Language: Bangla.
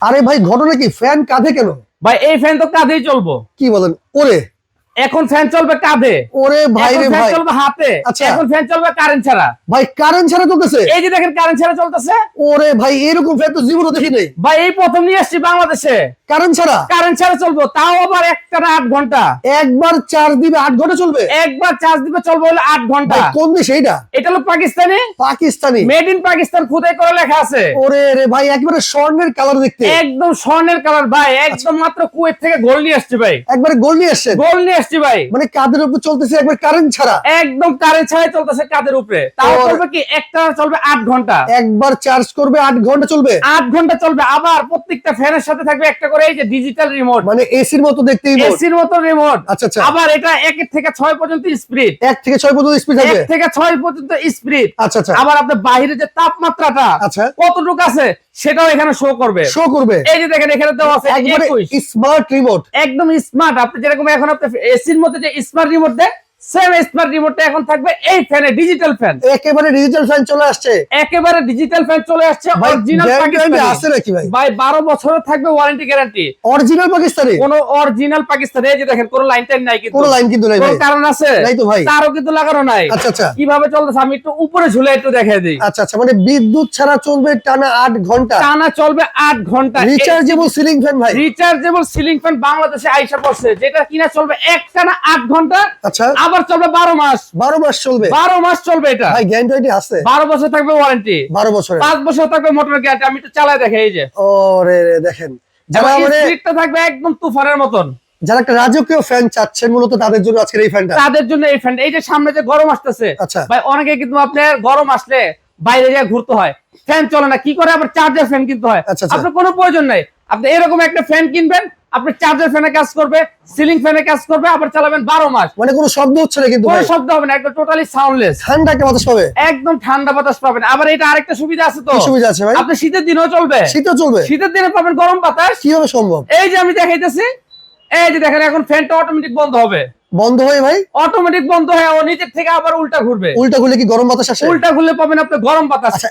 আরে ভাই ঘটনা কি? ফ্যান কাঁধে কেন? ভাই এই ফ্যান তো কাঁধেই চলবো। কি বলেন? ওরে এখন ফ্যান চলবে কাঁধে, ওরে ভাই এখন রে ফ্যান ভাই, চলবে হাতে, আচ্ছা। এখন ফ্যান চলবে কারেন্ট ছাড়া। ভাই কারেন্ট ছাড়া চলতেছে? এই যে দেখেন কারেন্ট ছাড়া চলতেছে। ওরে ভাই এরকম ফ্যান তো জীবনে দেখি নাই ভাই এই প্রথম নিয়ে আসছি বাংলাদেশে। কারেন্ট ছাড়া? কারেন্ট ছাড়া চলবো, তাও আবার একটানা 8 ঘন্টা। একবার চার্জ দিবে 8 ঘন্টা চলবে? একবার চার্জ দিবে চলবে হলো 8 ঘন্টা। ভাই কোন দেশ এইটা? এটা হলো পাকিস্তানি, পাকিস্তানি। মেড ইন পাকিস্তান খোদাই করে লেখা আছে। ওরে রে ভাই একবারে স্বর্ণের কালার দেখতে। একদম স্বর্ণের কালার ভাই, একদম মাত্র কুয়েত থেকে গোল্ড নিয়ে আসছি ভাই। একবারে গোল্ড নিয়ে আসছেন? গোল্ড নিয়ে আসছি ভাই। মানে কাঁধের উপর চলতেছে একবার কারেন্ট ছাড়া? একদম কারেন্ট ছাড়াই চলতেছে কাঁধের উপরে, তাও চলবে কি একটা চলবে 8 ঘন্টা। একবার চার্জ করবে 8 ঘন্টা চলবে? 8 ঘন্টা চলবে। আবার প্রত্যেকটা ফ্যানের সাথে থাকবে একটা করে এই যে ডিজিটাল রিমোট, মানে এসির মতো দেখতেই এসির মতো রিমোট। আচ্ছা আচ্ছা। আবার এটা 1 থেকে 6 পর্যন্ত স্পিড, 1 থেকে 6 পর্যন্ত স্পিড 1 থাকবে? থেকে 6 পর্যন্ত স্পিড। আচ্ছা আচ্ছা। আবার আপনার বাইরে যে তাপমাত্রাটা আচ্ছা। কতটুকু আছে সেটাও এখানে শো করবে। শো করবে? এই যে দেখেন এখানে দেওয়া আছে একবারে 21। Smart remote. একদম স্মার্ট। আপনি যেরকম এখন আপনি এসির মধ্যে যে স্মার্ট রিমোট দেন, সেম স্মার্ট রিমোটটা এখন থাকবে এই ফ্যানে, ডিজিটাল ফ্যান। একেবারে ডিজিটাল ফ্যান চলে আসছে? একেবারে ডিজিটাল ফ্যান চলে আসছে। ভাই অরিজিনাল গ্যারান্টি পাকিস্তানি আছে নাকি ভাই? ভাই 12 বছরের থাকবে ওয়ারেন্টি গ্যারান্টি। অরিজিনাল পাকিস্তানি? কোন অরিজিনাল পাকিস্তানি। এই যে দেখেন কোন লাইন টাইন নাই, কিন্তু কোনো লাইন কিন্তু নাই ভাই। কোন কারণ আছে? নাই তো ভাই। তারও কিন্তু লাগানো নাই। আচ্ছা আচ্ছা। কিভাবে চলতেছে আমি একটু উপরে ঝুলে একটু দেখাই দিই। আচ্ছা আচ্ছা, মানে বিদ্যুৎ ছাড়া চলবে টানা 8 ঘন্টা? টানা চলবে 8 ঘন্টা। রিচার্জেবল সিলিং ফ্যান ভাই? রিচার্জেবল সিলিং ফ্যান বাংলাদেশে আইসা পড়ছে, যেটা কিনা চলবে একটানা 8 ঘন্টা। আচ্ছা। আবার চলবে 12 মাস। 12 মাস চলবে? 12 মাস চলবে এটা ভাই গ্যারান্টি আছে? 12 বছর থাকবে ওয়ারেন্টি। 12 বছরের? 5 বছর থাকবে মোটর গ্যারান্টি। আমি একটু চালায় দেখাই। এই যে ওরে রে দেখেন, যারা মানে স্পিডটা থাকবে একদম তুফানের মতন। যারা একটা রাজকীয় ফ্যান চাচ্ছেন মূলত তাদের জন্য আজকের এই ফ্যানটা। তাদের জন্য এই ফ্যান। এই যে সামনে যে গরম আসতেছে আচ্ছা। ভাই, অনেকে কিন্তু আপনার গরম আসলে বাইরে গিয়ে ঘুরতে হয়, ফ্যান চলে না, কি করে? আবার চার্জার ফ্যান কিনতে হয়। আচ্ছা, আচ্ছা। আপনার কোনো প্রয়োজন নাই, আপনি এরকম একটা ফ্যান কিনবেন, আপনি চার্জার ফ্যানে কাজ করবে, সিলিং ফ্যানে কাজ করবে, আবার চালাবেন 12 মাস। মানে কোনো শব্দ হচ্ছে না কিন্তু কোনো ভাই? শব্দ হবে না, একদম টোটালি সাউন্ডলেস। ঠান্ডা একটা বাতাস পাবে? একদম ঠান্ডা বাতাস পাবেন। আবার এটা আরেকটা সুবিধা আছে তো। কি সুবিধা আছে ভাই? আপনি শীতের দিনেও চলবে, শীতও চলবে? শীতের দিনে পাবেন গরম বাতাস। কিভাবে সম্ভব? এই যে আমি দেখাইতেছি, এই যে দেখেন এখন ফ্যানটা অটোমেটিক বন্ধ হবে। বন্ধ হয়ে ভাই? অটোমেটিক বন্ধ হয়ে ও নিজের থেকে আবার উল্টা ঘুরবে। উল্টা খুলে কি গরম বাতাস আসে? উল্টা ঘুরলে পাবেন আপনি গরম বাতাস। আচ্ছা,